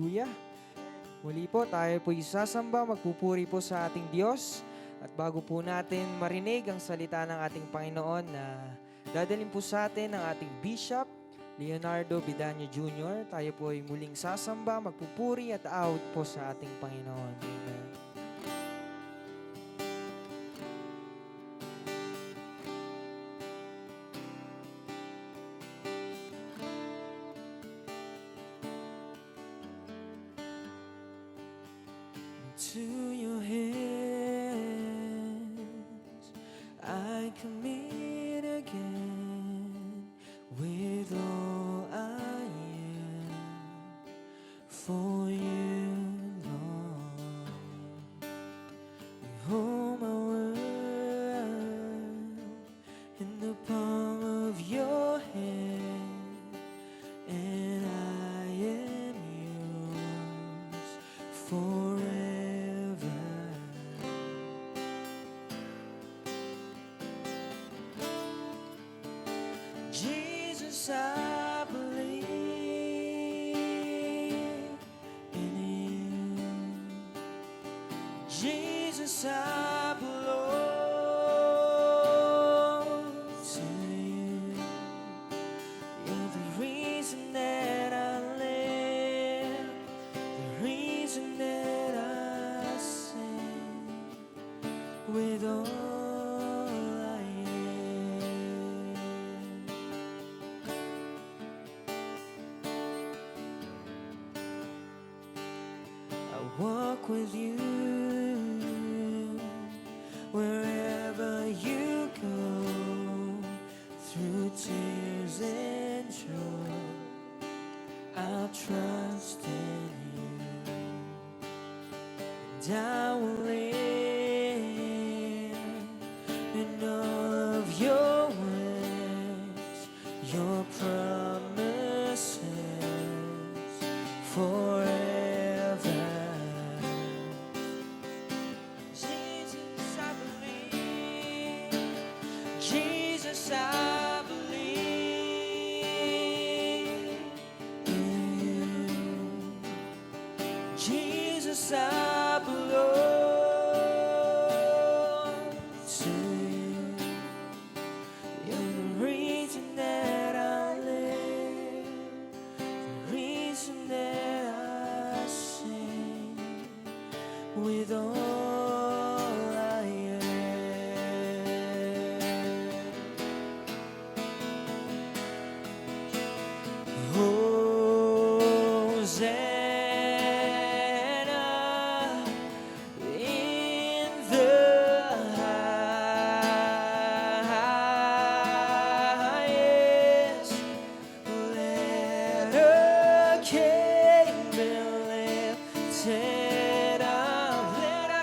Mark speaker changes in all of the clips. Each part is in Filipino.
Speaker 1: Hallelujah! Muli po tayo po isasamba, magpupuri po sa ating Diyos. At bago po natin marinig ang salita ng ating Panginoon na dadalhin po sa atin ng ating Bishop Leonardo Bedanya Jr., tayo po ay muling sasamba, magpupuri at out po sa ating Panginoon. Amen. To your hands I commit again, with all I am for you, Lord. You hold my world in the palm of your hand, and I am yours forever. Jesus, I believe in you. Jesus, I belong to you. You're the reason that I live, the reason that I sing, with all I am. I walk with you wherever you go, through tears and joy. I'll trust in you, and I will live in all of your ways, your promises forever. Jesus, I believe. Jesus, I believe in you. Jesus, I belong to you. You're the reason that I live, the reason that I sing, with all I am. Hosanna in the highest. Let a king be lifted up. Let a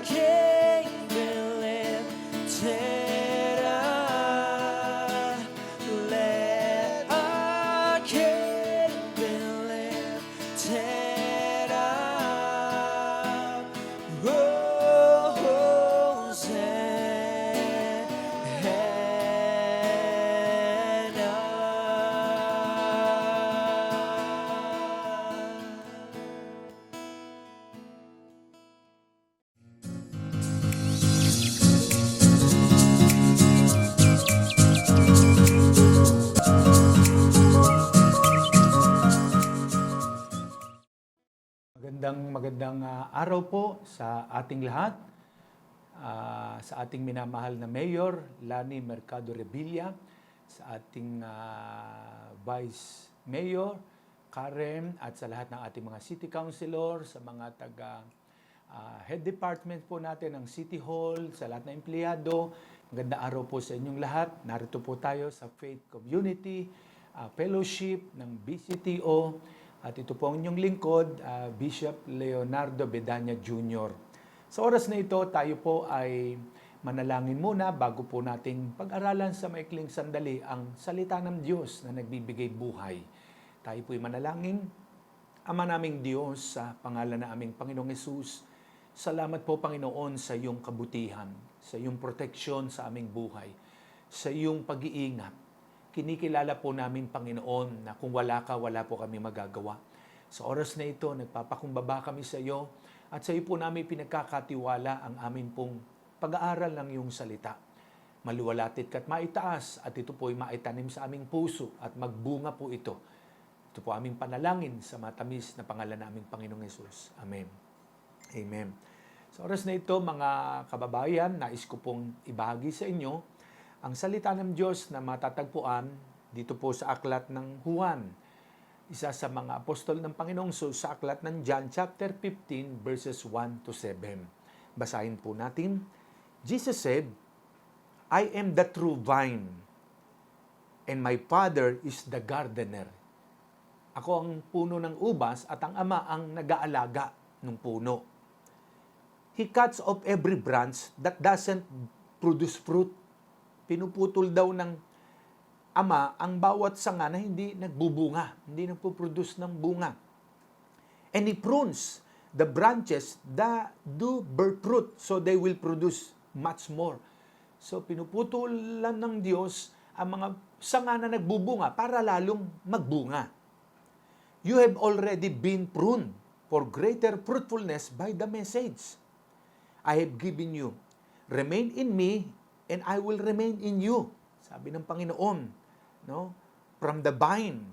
Speaker 1: king be lifted up. Let a king be lifted up. Oh,
Speaker 2: Magandang araw po sa ating lahat, sa ating minamahal na Mayor, Lani Mercado Revilla, sa ating Vice Mayor, Karen, at sa lahat ng ating mga City Councilor, sa mga Head Department po natin ng City Hall, sa lahat ng empleyado. Magandang araw po sa inyong lahat. Narito po tayo sa Faith Community Fellowship ng BCTO. At ito po ang inyong lingkod, Bishop Leonardo Bedanya Jr. Sa oras na ito, tayo po ay manalangin muna bago po nating pag-aralan sa maikling sandali ang salita ng Diyos na nagbibigay buhay. Tayo po ay manalangin. Ama naming Diyos, sa pangalan na aming Panginoong Hesus, salamat po Panginoon sa iyong kabutihan, sa iyong proteksyon sa aming buhay, sa iyong pag-iingat. kinikilala po namin, Panginoon, na kung wala ka, wala po kami magagawa. Sa oras na ito, nagpapakumbaba kami sa iyo at sa iyo po namin pinagkakatiwala ang amin pong pag-aaral ng iyong salita. Maluwalatit ka't maitaas at ito po ay maitanim sa aming puso at magbunga po ito. Ito po aming panalangin sa matamis na pangalan naming Panginoong Hesus. Amen. Amen. Sa oras na ito, mga kababayan, nais ko pong ibahagi sa inyo ang salita ng Diyos na matatagpuan dito po sa aklat ng Juan, isa sa mga apostol ng Panginoong Hesus, sa aklat ng John chapter 15 verses 1 to 7. Basahin po natin. Jesus said, I am the true vine, and my Father is the gardener. Ako ang puno ng ubas at ang Ama ang nag-aalaga ng puno. He cuts off every branch that doesn't produce fruit. Pinuputol daw ng Ama ang bawat sanga na hindi nagbubunga, hindi nagpo-produce ng bunga. And He prunes the branches that do bear fruit so they will produce much more. So pinuputulan ng Diyos ang mga sanga na nagbubunga para lalong magbunga. You have already been pruned for greater fruitfulness by the message I have given you. Remain in me and I will remain in you. Sabi ng Panginoon, no? From the vine.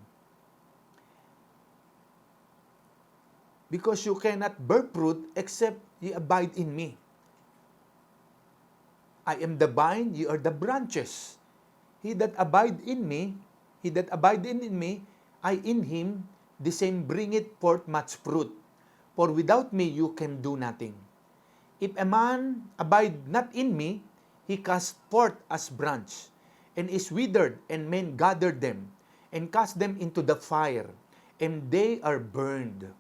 Speaker 2: Because you cannot bear fruit except ye abide in me. I am the vine, ye are the branches. He that abide in me, I in him, the same bringeth forth much fruit. For without me you can do nothing. If a man abide not in me, he cast forth as branch, and is withered, and men gather them, and cast them into the fire, and they are burned.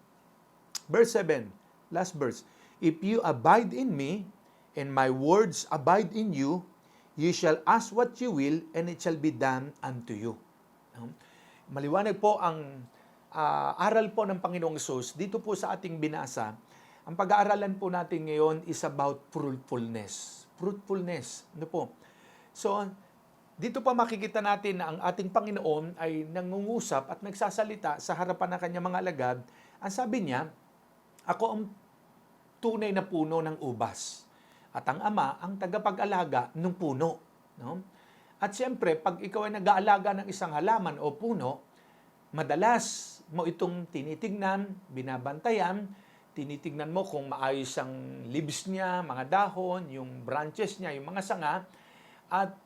Speaker 2: Verse 7, last verse. If you abide in me, and my words abide in you, you shall ask what you will, and it shall be done unto you. Maliwanag po ang aral po ng Panginoong Hesus dito po sa ating binasa. Ang pag-aaralan po natin ngayon is about fruitfulness. Fruitfulness. Ano po? So, dito pa makikita natin na ang ating Panginoon ay nangungusap at nagsasalita sa harapan ng kanyang mga alagad. Ang sabi niya, ako ang tunay na puno ng ubas. At ang Ama ang tagapag-alaga ng puno. No? At siyempre, pag ikaw ay nag-aalaga ng isang halaman o puno, madalas mo itong tinitignan, binabantayan, tinitignan mo kung maayos ang leaves niya, mga dahon, yung branches niya, yung mga sanga, at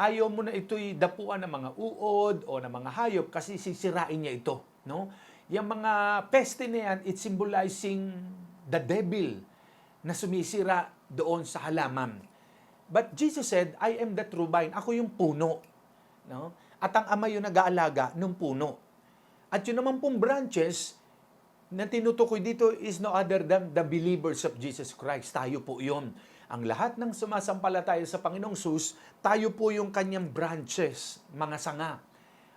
Speaker 2: ayaw mo na ito'y dapuan ng mga uod o ng mga hayop kasi sisirain niya ito. No? Yung mga peste na yan, it's symbolizing the devil na sumisira doon sa halaman. But Jesus said, I am the true vine. Ako yung puno. No? At ang Ama yung nag-aalaga ng puno. At yun naman pong branches na tinutukoy dito is no other than the believers of Jesus Christ. Tayo po yun. Ang lahat ng sumasampalataya sa Panginoong Hesus, tayo po yung kanyang branches, mga sanga.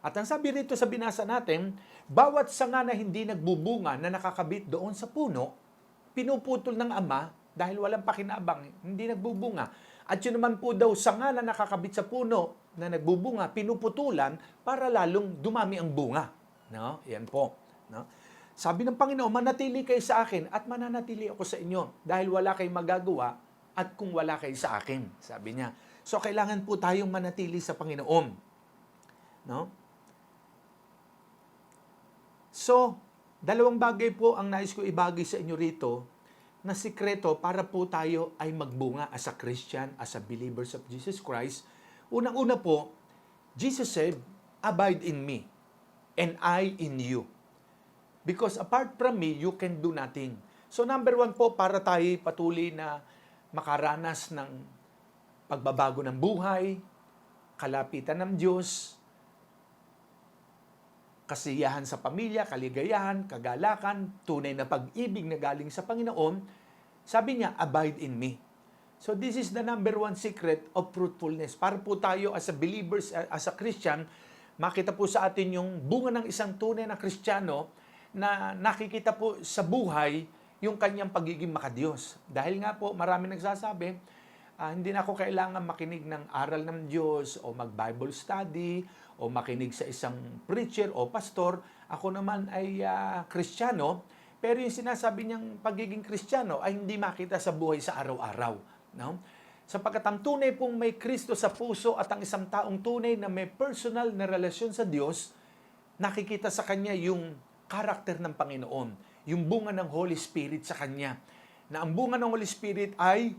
Speaker 2: At ang sabi rito sa binasa natin, bawat sanga na hindi nagbubunga na nakakabit doon sa puno, pinuputol ng Ama dahil walang pakinabang, hindi nagbubunga. At yun naman po daw sanga na nakakabit sa puno na nagbubunga, pinuputulan para lalong dumami ang bunga. No? Yan po. No? Sabi ng Panginoon, manatili kayo sa akin at mananatili ako sa inyo dahil wala kayong magagawa at kung wala kayo sa akin. Sabi niya. So, kailangan po tayong manatili sa Panginoon. No? So, dalawang bagay po ang nais ko ibagi sa inyo rito na sikreto para po tayo ay magbunga as a Christian, as a believers of Jesus Christ. Unang-una po, Jesus said, abide in me and I in you. Because apart from me, you can do nothing. So number one po, para tayo patuloy na makaranas ng pagbabago ng buhay, kalapitan ng Diyos, kasiyahan sa pamilya, kaligayahan, kagalakan, tunay na pag-ibig na galing sa Panginoon, sabi niya, abide in me. So this is the number one secret of fruitfulness. Para po tayo as a believers, as a Christian, makita po sa atin yung bunga ng isang tunay na Kristiyano na nakikita po sa buhay yung kanyang pagiging makadiyos. Dahil nga po, marami nagsasabi, Hindi na ako kailangan makinig ng aral ng Diyos o mag-Bible study o makinig sa isang preacher o pastor. Ako naman ay Kristiyano, pero yung sinasabi niyang pagiging Kristiyano ay hindi makita sa buhay sa araw-araw. No? Sapagkat ang tunay pong may Kristo sa puso at ang isang taong tunay na may personal na relasyon sa Diyos, nakikita sa kanya yung karakter ng Panginoon, yung bunga ng Holy Spirit sa kanya. Na ang bunga ng Holy Spirit ay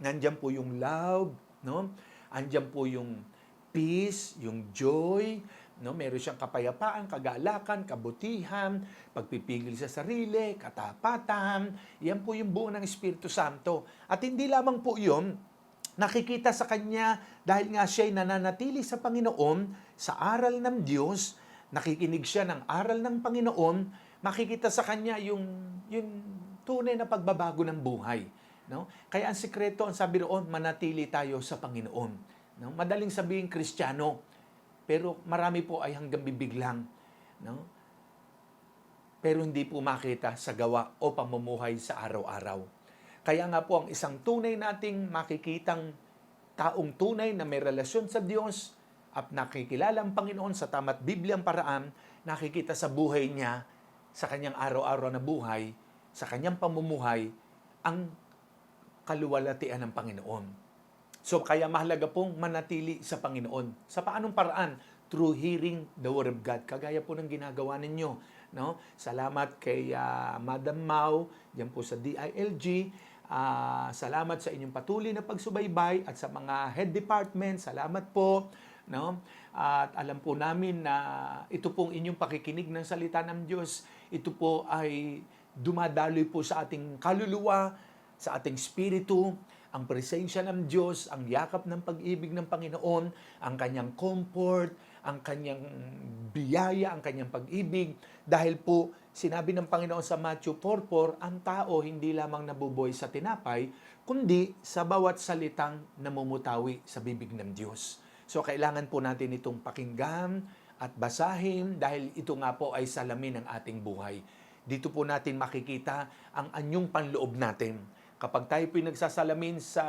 Speaker 2: nandiyan po yung love, no? Andiyan po yung peace, yung joy, no? Meron siyang kapayapaan, kagalakan, kabutihan, pagpipigil sa sarili, katapatan. Yan po yung bunga ng Espiritu Santo. At hindi lamang po yun, nakikita sa kanya dahil nga siya'y nananatili sa Panginoon, sa aral ng Diyos, nakikinig siya ng aral ng Panginoon, makikita sa kanya yung tunay na pagbabago ng buhay. No? Kaya ang sikreto, ang sabi roon, manatili tayo sa Panginoon. No? Madaling sabihin Kristiyano, pero marami po ay hanggang bibig lang. No? Pero hindi po makita sa gawa o pamumuhay sa araw-araw. Kaya nga po ang isang tunay nating makikitang taong tunay na may relasyon sa Diyos at nakikilala ang Panginoon sa tama't Bibliang paraan, nakikita sa buhay niya, sa kanyang araw-araw na buhay, sa kanyang pamumuhay, ang kaluwalhatian ng Panginoon. So kaya mahalaga pong manatili sa Panginoon. Sa paanong paraan? Through hearing the Word of God. Kagaya po ng ginagawa ninyo. No? Salamat kay Madam Mau, diyan po sa DILG. Salamat sa inyong patuloy na pagsubaybay at sa mga head department. Salamat po. No? At alam po namin na ito pong inyong pakikinig ng salita ng Diyos, ito po ay dumadaloy po sa ating kaluluwa, sa ating spiritu, ang presensya ng Diyos, ang yakap ng pag-ibig ng Panginoon, ang kanyang comfort, ang kanyang biyaya, ang kanyang pag-ibig. Dahil po, sinabi ng Panginoon sa Matthew 4:4, ang tao hindi lamang nabubuhay sa tinapay, kundi sa bawat salitang namumutawi sa bibig ng Diyos. So, kailangan po natin itong pakinggan at basahin dahil ito nga po ay salamin ng ating buhay. Dito po natin makikita ang anyong panloob natin. Kapag tayo pinagsasalamin sa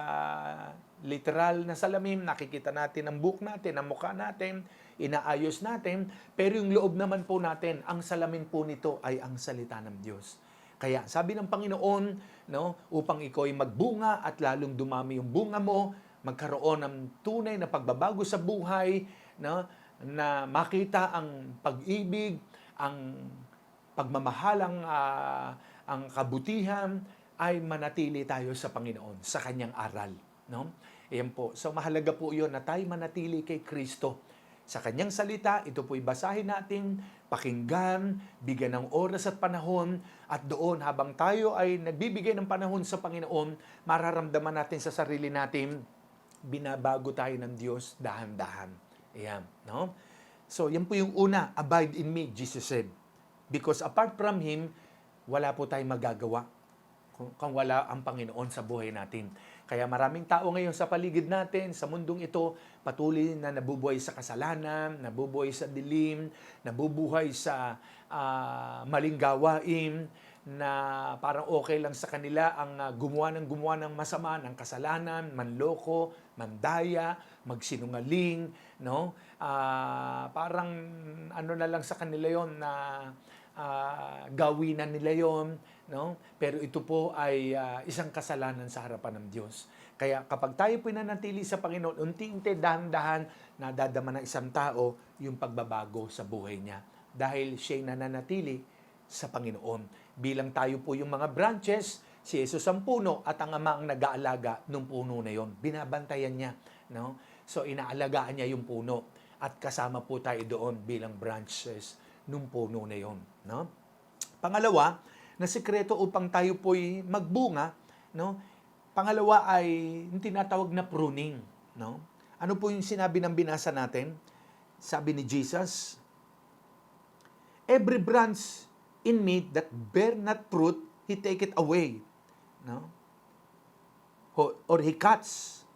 Speaker 2: literal na salamin, nakikita natin ang buhok natin, ang mukha natin, inaayos natin, pero yung loob naman po natin, ang salamin po nito ay ang salita ng Diyos. Kaya sabi ng Panginoon, no, upang ikaw ay magbunga at lalong dumami yung bunga mo, magkaroon ng tunay na pagbabago sa buhay, no, na makita ang pag-ibig, ang pagmamahal, ang kabutihan, ay manatili tayo sa Panginoon, sa Kanyang aral. No? Ayan po. So mahalaga po yun na tayo manatili kay Kristo. Sa Kanyang salita, ito po'y basahin natin, pakinggan, bigyan ng oras at panahon, at doon habang tayo ay nagbibigay ng panahon sa Panginoon, mararamdaman natin sa sarili natin, binabago tayo ng Diyos dahan-dahan. Ayan. No? So yan po yung una, abide in me, Jesus said. Because apart from Him, wala po tayong magagawa kung wala ang Panginoon sa buhay natin. Kaya maraming tao ngayon sa paligid natin, sa mundong ito, patuloy na nabubuhay sa kasalanan, nabubuhay sa dilim, nabubuhay sa maling gawain, na parang okay lang sa kanila ang gumawa ng masama, ng kasalanan, manloko, mandaya, magsinungaling, no? Parang ano na lang sa kanila yon na gawinan nila yon, no? Pero ito po ay isang kasalanan sa harapan ng Diyos. Kaya kapag tayo pinanatili sa Panginoon, unti-unti, dahan-dahan, nadadama ng isang tao yung pagbabago sa buhay niya. Dahil siya'y nananatili sa Panginoon. Bilang tayo po yung mga branches, si Jesus ang puno at ang Ama ang nag-aalaga ng puno na yon. Binabantayan niya, no? So inaalagaan niya yung puno at kasama po tayo doon bilang branches ng puno na yon, no? Pangalawa, na sikreto upang tayo po'y magbunga, no? Pangalawa ay yung tinatawag na pruning, no? Ano po yung sinabi ng binasa natin? Sabi ni Jesus, every branch in me that bear not fruit, He take it away, no? Or He cuts,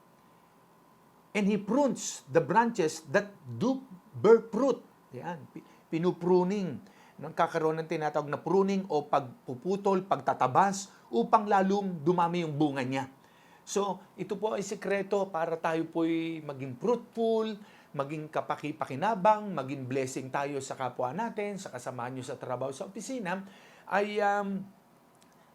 Speaker 2: and He prunes the branches that do bear fruit. Yan, pinupruning. Kakaroon ng tinatawag na pruning o pagpuputol, pagtatabas, upang lalong dumami yung bunga niya. So, ito po ay sikreto para tayo po'y maging fruitful, maging kapaki-pakinabang, maging blessing tayo sa kapwa natin, sa kasamahan nyo sa trabaho sa opisina, ay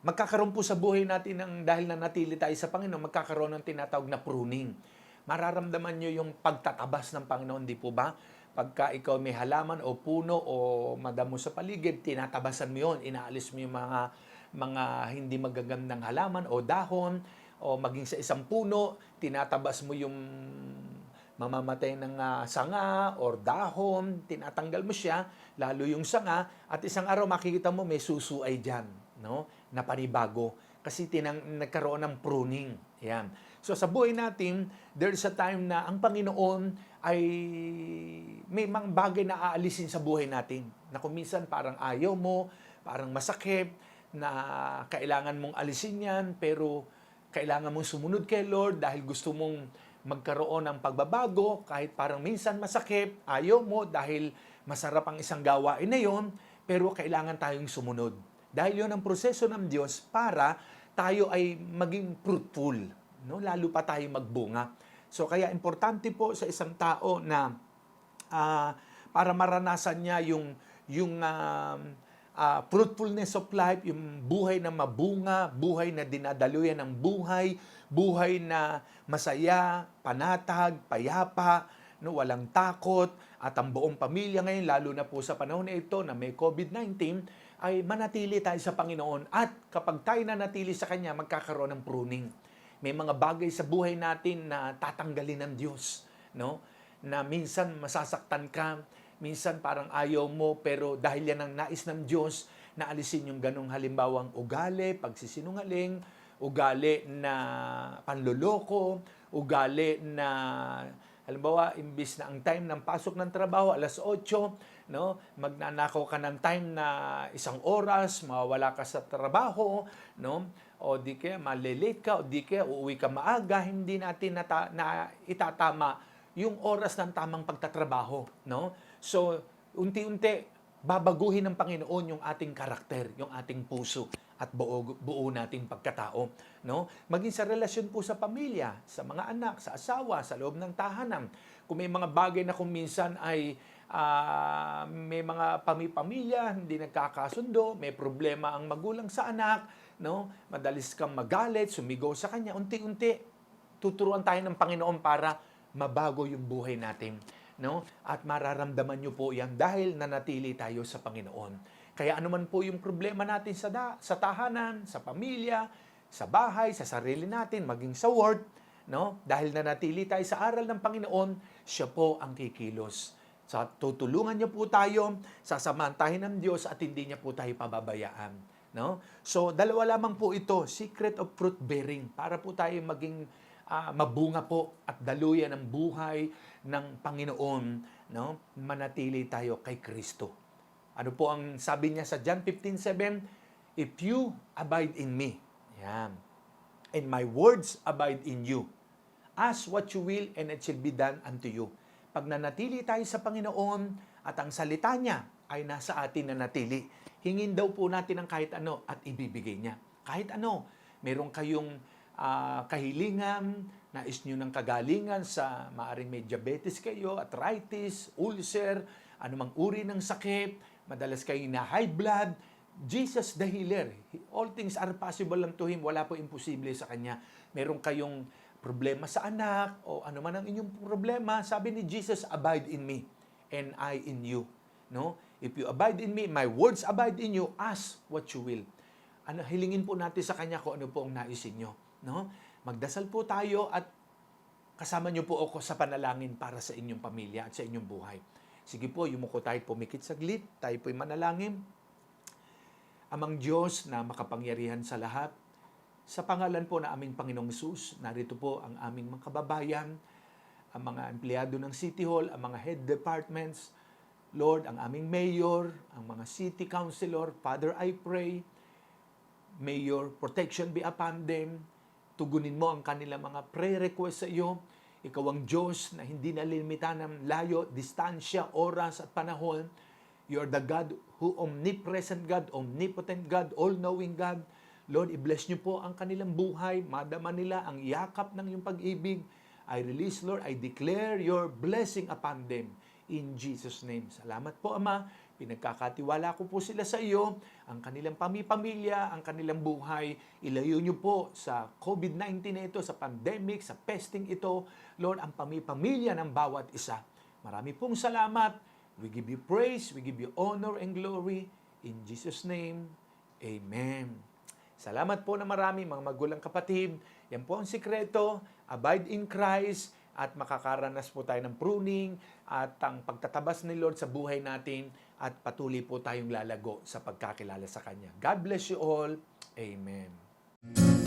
Speaker 2: magkakaroon po sa buhay natin dahil nanatili tayo sa Panginoon, magkakaroon ng tinatawag na pruning. Mararamdaman nyo yung pagtatabas ng Panginoon, di po ba? Pagka ikaw may halaman o puno o madamo sa paligid, tinatabasan mo yun, inaalis mo yung mga hindi magagandang halaman o dahon, o maging sa isang puno, tinatabas mo yung mamamatay ng sanga or dahon, tinatanggal mo siya, lalo yung sanga, at isang araw makikita mo may susuay dyan, no? Na panibago. Kasi nagkaroon ng pruning. Yan. So sa buhay natin, there's a time na ang Panginoon ay may mga bagay na aalisin sa buhay natin. Na kung minsan parang ayaw mo, parang masakit, na kailangan mong alisin yan, pero kailangan mong sumunod kay Lord dahil gusto mong magkaroon ng pagbabago, kahit parang minsan masakit, ayaw mo dahil masarap ang isang gawain na yon, pero kailangan tayong sumunod. Dahil yon ang proseso ng Diyos para tayo ay maging fruitful, no? Lalo pa tayo magbunga. So kaya importante po sa isang tao na para maranasan niya yung fruitfulness of life, yung buhay na mabunga, buhay na dinadaluyan ng buhay na masaya, panatag, payapa, no, walang takot, at ang buong pamilya ngayon, lalo na po sa panahon na ito na may COVID-19, ay manatili tayo sa Panginoon. At kapag tayo nanatili sa Kanya, magkakaroon ng pruning. May mga bagay sa buhay natin na tatanggalin ng Diyos, no? Na minsan masasaktan ka, minsan parang ayaw mo, pero dahil yan ang nais ng Diyos, na alisin yung ganong halimbawang ugali, pagsisinungaling, ugali na panloloko, ugali na, halimbawa, imbis na ang time ng pasok ng trabaho, 8:00, no? Magnanakaw ka ng time na 1 oras, mawawala ka sa trabaho, no? O di kaya malilate ka, o di kaya uuwi ka maaga, hindi natin na itatama yung oras ng tamang pagtatrabaho, no? So, unti-unti, babaguhin ng Panginoon yung ating karakter, yung ating puso, at buo nating pagkatao, no? Maging sa relasyon po sa pamilya, sa mga anak, sa asawa, sa loob ng tahanan. Kung may mga bagay na kung minsan ay may mga pamilya, hindi nagkakasundo, may problema ang magulang sa anak, no? Madalis kang magalit, sumigaw sa kanya, unti-unti, tuturuan tayo ng Panginoon para mabago yung buhay natin, no? At mararamdaman nyo po yan dahil nanatili tayo sa Panginoon. Kaya anuman po yung problema natin sa tahanan, sa pamilya, sa bahay, sa sarili natin, maging sa work, no? Dahil nanatili tayo sa aral ng Panginoon, siya po ang kikilos. So, tutulungan niya po tayo, sasamahan tayo ng Diyos at hindi niya po tayo pababayaan, no? So, dalawa lamang po ito, secret of fruit bearing, para po tayo maging mabunga po at daluyan ng buhay ng Panginoon, no? Manatili tayo kay Kristo. Ano po ang sabi niya sa John 15:7? If you abide in me, yan, and my words abide in you, ask what you will and it shall be done unto you. Pag nanatili tayo sa Panginoon at ang salita niya ay nasa atin na natili, hingin daw po natin ang kahit ano at ibibigay niya. Kahit ano, meron kayong kahilingan, nais nyo ng kagalingan sa maaring may diabetes kayo, arthritis, ulcer, anumang uri ng sakit, madalas kayo na high blood, Jesus the healer. All things are possible unto Him. Wala po imposible sa Kanya. Meron kayong problema sa anak o ano man ang inyong problema, sabi ni Jesus, abide in me and I in you. No? If you abide in me, my words abide in you, ask what you will. Hilingin po natin sa Kanya kung ano po ang naisin nyo. No? Magdasal po tayo at kasama nyo po ako sa panalangin para sa inyong pamilya at sa inyong buhay. Sige po, yumuko tayo pumikit saglit, tayo po'y manalangin. Amang Diyos na makapangyarihan sa lahat, sa pangalan po na aming Panginoong Hesus, narito po ang aming mga kababayan, ang mga empleyado ng City Hall, ang mga head departments, Lord, ang aming mayor, ang mga city councilor. Father, I pray, may your protection be upon them. Tugunin mo ang kanilang mga prayer request sa iyo. Ikaw ang Diyos na hindi nalimitahan ng layo, distansya, oras at panahon. You are the God who omnipresent God, omnipotent God, all-knowing God. Lord, i-bless niyo po ang kanilang buhay, madama nila ang yakap ng iyong pag-ibig. I release, Lord, I declare your blessing upon them in Jesus' name. Salamat po, Ama. Pinagkakatiwala ko po sila sa iyo, ang kanilang pamilya, ang kanilang buhay. Ilayo niyo po sa COVID-19 na ito, sa pandemic, sa pesting ito. Lord, ang pamilya ng bawat isa. Marami pong salamat. We give you praise, we give you honor and glory. In Jesus' name, Amen. Salamat po na marami mga magulang kapatid. Yan po ang sikreto. Abide in Christ at makakaranas po tayo ng pruning at ang pagtatabas ni Lord sa buhay natin at patuloy po tayong lalago sa pagkakilala sa Kanya. God bless you all. Amen.